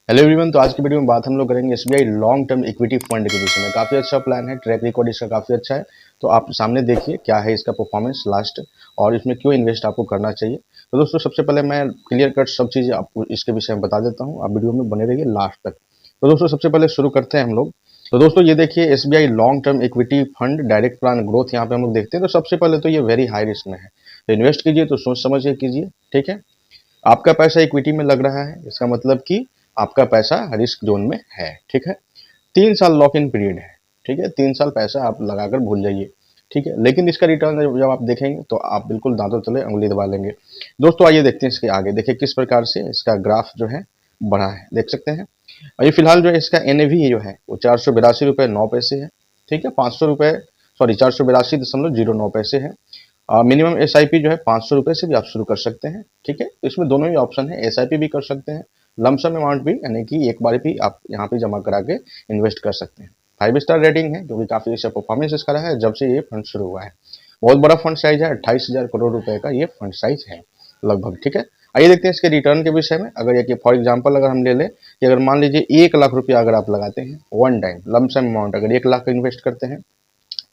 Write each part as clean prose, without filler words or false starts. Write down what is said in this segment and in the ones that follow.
Hello everyone. तो आज की वीडियो में बात हम लोग करेंगे SBI long term equity fund के विषय में। काफ़ी अच्छा प्लान है, ट्रैक रिकॉर्ड इसका काफ़ी अच्छा है। तो आप सामने देखिए क्या है इसका परफॉर्मेंस लास्ट, और इसमें क्यों इन्वेस्ट आपको करना चाहिए। तो दोस्तों सबसे पहले मैं क्लियर कट सब चीज़ें आपको इसके विषय में बता देता हूँ, आप वीडियो में बने रहिए लास्ट तक। तो दोस्तों सबसे पहले शुरू करते हैं हम लोग। तो दोस्तों ये देखिए SBI long term equity fund direct plan growth, यहाँ पे हम लोग देखते हैं। तो सबसे पहले तो ये वेरी हाई रिस्क में है, तो इन्वेस्ट कीजिए तो सोच समझ के कीजिए, ठीक है। आपका पैसा इक्विटी में लग रहा है, इसका मतलब कि आपका पैसा रिस्क जोन में है, ठीक है। 3 साल लॉक इन पीरियड है, ठीक है। 3 साल पैसा आप लगाकर भूल जाइए, ठीक है। लेकिन इसका रिटर्न जब आप देखेंगे तो आप बिल्कुल दांतों तले उंगली दबा लेंगे। दोस्तों आइए देखते हैं इसके आगे, देखिए किस प्रकार से इसका ग्राफ जो है बढ़ा है, देख सकते हैं। और ये फिलहाल जो है इसका एनएवी जो है वो 482 रुपये 9 पैसे है, ठीक है। 500 रुपये, सॉरी 482.09 है। मिनिमम एसआईपी जो है 500 रुपये से भी आप शुरू कर सकते हैं, ठीक है। इसमें दोनों ही ऑप्शन है, एसआईपी भी कर सकते हैं, लमसम अमाउंट भी, यानी कि एक बार भी आप यहाँ पे जमा करा के इन्वेस्ट कर सकते हैं। 5 स्टार रेटिंग है, क्योंकि काफी अच्छा परफॉर्मेंस इसका रहा है जब से ये फंड शुरू हुआ है। बहुत बड़ा फंड साइज है, 28,000 करोड़ रुपए का ये फंड साइज है लगभग, ठीक है। आइए देखते हैं इसके रिटर्न के विषय में। अगर ये फॉर एग्जाम्पल अगर हम ले लें कि अगर मान लीजिए 1 लाख रुपया अगर आप लगाते हैं वन टाइम लमसम अमाउंट, अगर 1 लाख इन्वेस्ट करते हैं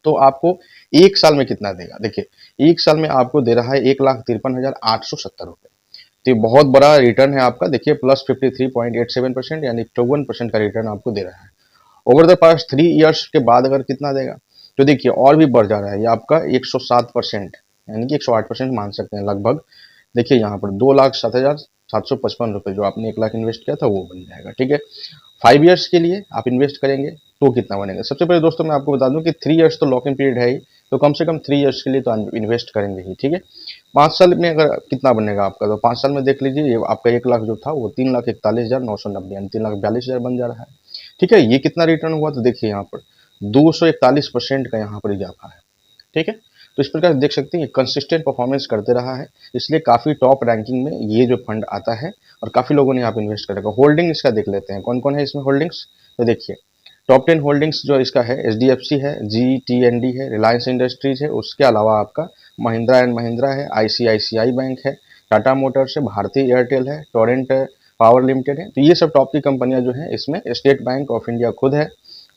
तो आपको 1 साल में कितना देगा। देखिए 1 साल में आपको दे रहा है 1,53,870 रुपये। तो ये बहुत बड़ा रिटर्न है आपका। देखिए प्लस 53.87% यानी 54% का रिटर्न आपको दे रहा है। ओवर द पास्ट 3 ईयर्स के बाद अगर कितना देगा, तो देखिए और भी बढ़ जा रहा है ये आपका 107%, यानी कि 108% मान सकते हैं लगभग। देखिए यहाँ पर 2,07,755 रुपये जो आपने 1 लाख इन्वेस्ट किया था वो बन जाएगा, ठीक है। 5 ईयर्स के लिए आप इन्वेस्ट करेंगे तो कितना बनेगा। सबसे पहले दोस्तों मैं आपको बता दूं कि 3 ईयर्स तो लॉक इन पीरियड है ही, तो कम से कम 3 ईयर्स के लिए तो इन्वेस्ट करेंगे ही, ठीक है। 5 साल में अगर कितना बनेगा आपका, तो 5 साल में देख लीजिए ये आपका 1 लाख जो था वो 3,41,990 यानी 3,42,000 बन जा रहा है, ठीक है। ये कितना रिटर्न हुआ, तो देखिए यहाँ पर 241% का यहाँ पर इजाफा है, ठीक है। तो इस प्रकार देख सकते हैं ये कंसिस्टेंट परफॉर्मेंस करते रहा है, इसलिए काफ़ी टॉप रैंकिंग में ये जो फंड आता है और काफ़ी लोगों ने यहाँ पे इन्वेस्ट करेगा। होल्डिंग इसका देख लेते हैं कौन कौन है इसमें होल्डिंग्स। तो देखिए टॉप 10 होल्डिंग्स जो इसका है, एचडीएफसी है, जीटीएनडी है, रिलायंस इंडस्ट्रीज है, उसके अलावा आपका महिंद्रा एंड महिंद्रा है, आईसीआईसीआई बैंक है, टाटा मोटर्स है, भारतीय एयरटेल है, टोरेंट पावर लिमिटेड है। तो ये सब टॉप की कंपनियां जो है, इसमें स्टेट बैंक ऑफ इंडिया खुद है,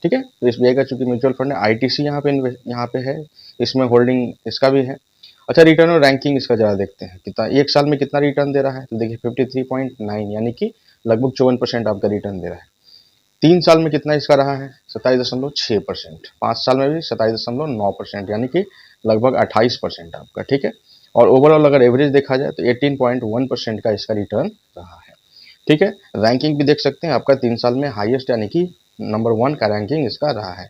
ठीक है। तो एसबीआई का चूंकि म्यूचुअल फंड है, आईटीसी यहाँ पे है, इसमें होल्डिंग इसका भी है। अच्छा रिटर्न और रैंकिंग इसका जरा देखते हैं कितना 1 साल में कितना रिटर्न दे रहा है। तो देखिए 53.9 यानी कि लगभग 54% आपका रिटर्न दे रहा है। 3 साल में कितना इसका रहा है, 27.6%। 5 साल में भी 27.9% यानी कि लगभग 28% आपका, ठीक है। और ओवरऑल अगर एवरेज देखा जाए तो 18.1% का इसका रिटर्न रहा है, ठीक है। रैंकिंग भी देख सकते हैं आपका 3 साल में हाईएस्ट यानी कि नंबर 1 का रैंकिंग इसका रहा है।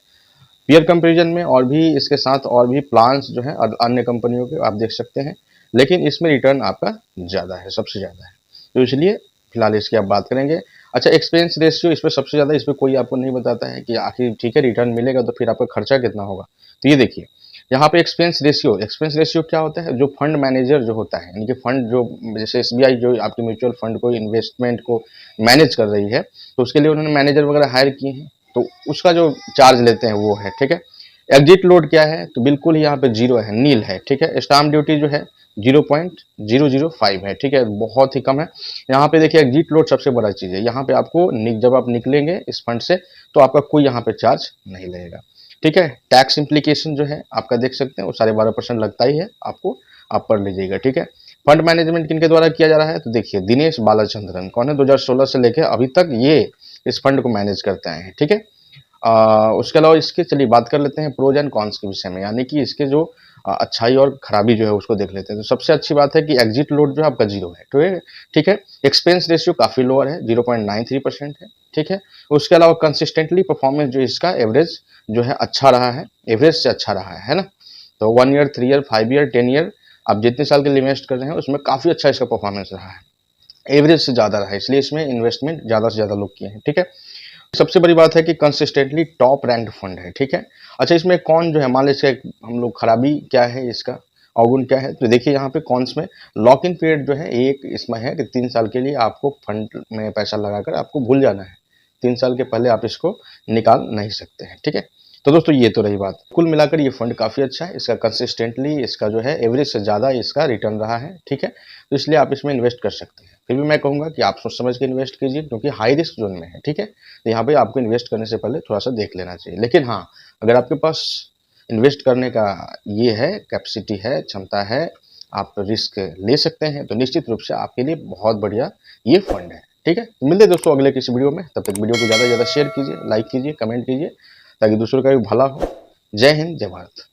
पीयर कंपैरिजन में और भी इसके साथ और भी प्लान्स जो हैं अन्य कंपनियों के आप देख सकते हैं, लेकिन इसमें रिटर्न आपका ज़्यादा है, सबसे ज़्यादा है। तो इसलिए फिलहाल इसकी आप बात करेंगे। अच्छा एक्सपेंस रेशियो इस पर सबसे ज़्यादा, इस पर कोई आपको नहीं बताता है कि आखिर ठीक है रिटर्न मिलेगा तो फिर आपका खर्चा कितना होगा। तो ये देखिए यहाँ पे एक्सपेंस रेशियो क्या होता है, जो फंड मैनेजर जो होता है, यानी कि फंड जो जैसे एसबीआई जो आपके म्यूचुअल फंड को इन्वेस्टमेंट को मैनेज कर रही है, तो उसके लिए उन्होंने मैनेजर वगैरह हायर किए हैं, तो उसका जो चार्ज लेते हैं वो है, ठीक है। एग्जिट लोड क्या है, तो बिल्कुल यहाँ पे जीरो है, नील है, ठीक है। स्टाम्प ड्यूटी जो है 0.005 है, ठीक है, बहुत ही कम है। यहाँ पे देखिए एग्जिट लोड सबसे बड़ा चीज़ है, यहाँ पे आपको जब आप निकलेंगे इस फंड से तो आपका कोई यहाँ पे चार्ज नहीं लगेगा, ठीक है। टैक्स इम्प्लीकेशन जो है आपका देख सकते हैं वो 12.5% लगता ही है आपको, आप पढ़ लीजिएगा, ठीक है। फंड मैनेजमेंट किनके द्वारा किया जा रहा है, तो देखिए दिनेश बालाचंद्रन कौन है, 2016 से लेकर अभी तक ये इस फंड को मैनेज करते आए हैं, ठीक है। उसके अलावा इसके चलिए बात कर लेते हैं प्रोज एंड कॉन्स के विषय में, यानी कि इसके जो अच्छाई और खराबी जो है उसको देख लेते हैं। तो सबसे अच्छी बात है कि एग्जिट लोड जो है आपका जीरो है, तो ठीक है। एक्सपेंस रेशियो काफी लोअर है, 0.93% है, ठीक है। उसके अलावा कंसिस्टेंटली परफॉर्मेंस जो इसका एवरेज जो है अच्छा रहा है, एवरेज से अच्छा रहा है ना। तो 1 ईयर 3 ईयर 5 ईयर 10 ईयर आप जितने साल के लिए इन्वेस्ट कर रहे हैं उसमें काफी अच्छा इसका परफॉर्मेंस रहा है, एवरेज से ज्यादा रहा है, इसलिए इसमें इन्वेस्टमेंट ज्यादा से ज्यादा लोग किए हैं, ठीक है। सबसे बड़ी बात है कि कंसिस्टेंटली टॉप रैंक्ड फंड है, ठीक है। अच्छा इसमें कौन जो है, मान लीजिए हम लोग खराबी क्या है इसका, अवगुण क्या है, तो देखिए यहाँ पे कॉन्स में लॉक इन पीरियड जो है एक इसमें है कि 3 साल के लिए आपको फंड में पैसा लगाकर आपको भूल जाना है, 3 साल के पहले आप इसको निकाल नहीं सकते हैं, ठीक है। तो दोस्तों ये तो रही बात, कुल मिलाकर ये फंड काफी अच्छा है, इसका कंसिस्टेंटली इसका जो है एवरेज से ज्यादा इसका रिटर्न रहा है, ठीक है। तो इसलिए आप इसमें इन्वेस्ट कर सकते हैं। फिर भी मैं कहूँगा कि आप सोच समझ के इन्वेस्ट कीजिए, क्योंकि हाई रिस्क जोन में है, ठीक है। तो यहाँ पे आपको इन्वेस्ट करने से पहले थोड़ा सा देख लेना चाहिए। लेकिन हाँ, अगर आपके पास इन्वेस्ट करने का ये है, कैपेसिटी है, क्षमता है, आप रिस्क ले सकते हैं, तो निश्चित रूप से आपके लिए बहुत बढ़िया ये फंड है, ठीक है। मिलते हैं दोस्तों अगले किसी वीडियो में, तब तक वीडियो को ज़्यादा से ज़्यादा शेयर कीजिए, लाइक कीजिए, कमेंट कीजिए, ताकि दूसरों का भी भला हो। जय हिंद, जय भारत।